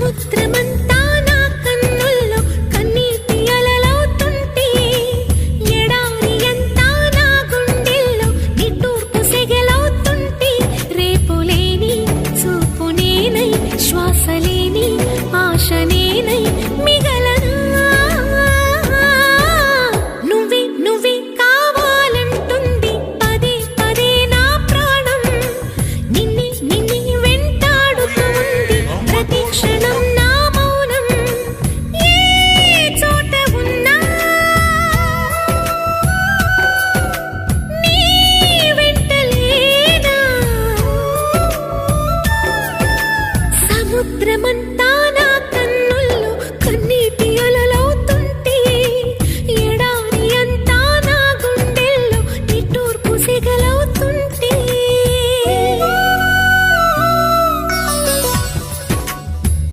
సముద్రమంతా నా కన్నుల్లో కన్నీటి అలలవుతుంటే ఎడారి అంతా నా గుండెల్లో నిట్టూర్పు సెగలవుతుంటే రేపులేని చూపు నేనై శ్వాసలేని ఆశనే